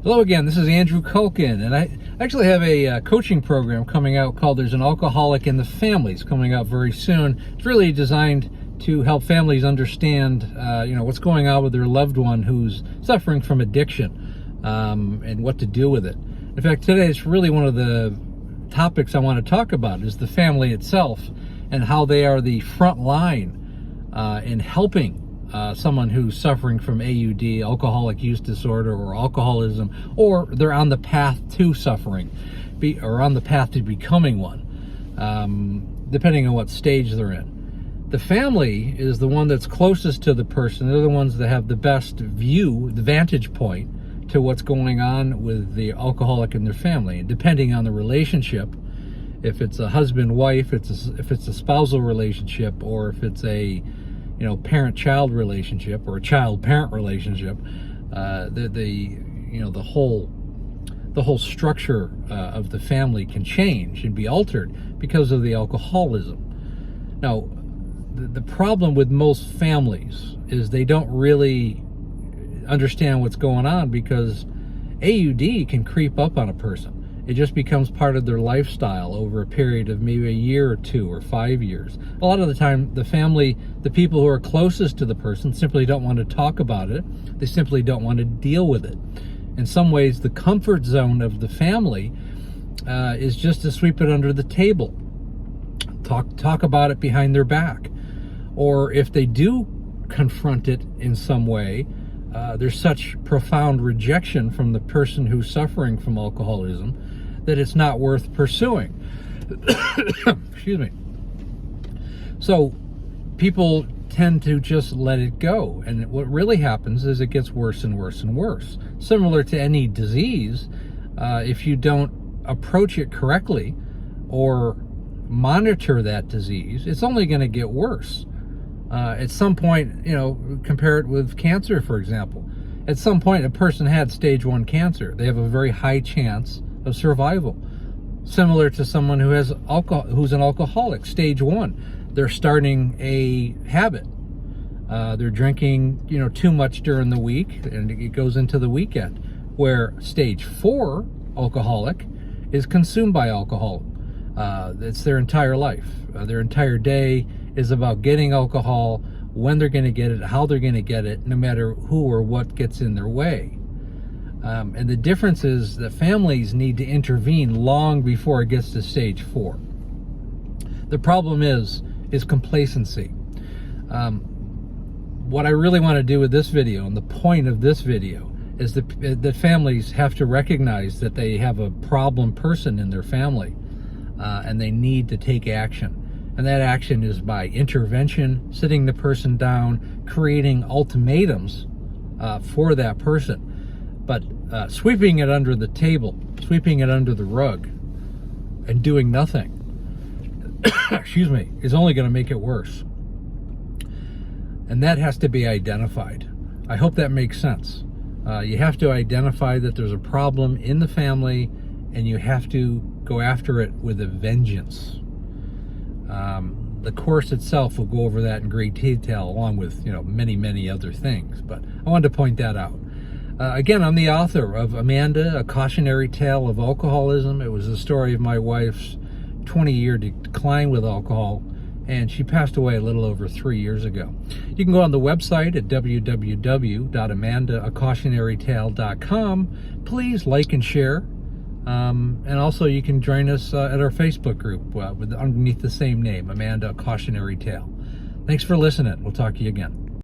Hello again, this is Andrew Culkin, and I actually have a coaching program coming out called There's an Alcoholic in the Family. It's coming out very soon. It's really designed to help families understand what's going on with their loved one who's suffering from addiction, and what to do with it. In fact, today it's really one of the topics I want to talk about is the family itself and how they are the front line in helping someone who's suffering from AUD, alcoholic use disorder, or alcoholism, or they're on the path to suffering, or on the path to becoming one, depending on what stage they're in. The family is the one that's closest to the person. They're the ones that have the best view, the vantage point to what's going on with the alcoholic and their family. And depending on the relationship, if it's a husband-wife, if it's a spousal relationship, or if it's a parent-child relationship or a child-parent relationship, the whole structure of the family can change and be altered because of the alcoholism. Now, the problem with most families is they don't really understand what's going on because AUD can creep up on a person. It just becomes part of their lifestyle over a period of maybe a year or 2 or 5 years. A lot of the time, the family, the people who are closest to the person simply don't want to talk about it. They simply don't want to deal with it. In some ways, the comfort zone of the family is just to sweep it under the table. Talk about it behind their back. Or if they do confront it in some way, there's such profound rejection from the person who's suffering from alcoholism that it's not worth pursuing. Excuse me. So people tend to just let it go. And what really happens is it gets worse and worse and worse. Similar to any disease, if you don't approach it correctly or monitor that disease, it's only going to get worse. At some point, compare it with cancer, for example. At some point, a person had stage 1 cancer. They have a very high chance of survival. Similar to someone who has who's an alcoholic, stage 1. They're starting a habit. They're drinking, too much during the week, and it goes into the weekend. Where stage 4 alcoholic is consumed by alcohol. It's their entire life. Their entire day is about getting alcohol, when they're going to get it, how they're going to get it, no matter who or what gets in their way. And the difference is that families need to intervene long before it gets to stage 4. The problem is complacency. What I really want to do with this video, and the point of this video, is that families have to recognize that they have a problem person in their family, and they need to take action. And that action is by intervention, sitting the person down, creating ultimatums for that person. But sweeping it under the table, sweeping it under the rug, and doing nothing, excuse me, is only going to make it worse. And that has to be identified. I hope that makes sense. You have to identify that there's a problem in the family, and you have to go after it with a vengeance. The course itself will go over that in great detail, along with many, many other things. But I wanted to point that out. Again, I'm the author of Amanda, A Cautionary Tale of Alcoholism. It was the story of my wife's 20-year decline with alcohol, and she passed away a little over 3 years ago. You can go on the website at www.amandacautionarytale.com. Please like and share. And also you can join us at our Facebook group underneath the same name, Amanda, A Cautionary Tale. Thanks for listening. We'll talk to you again.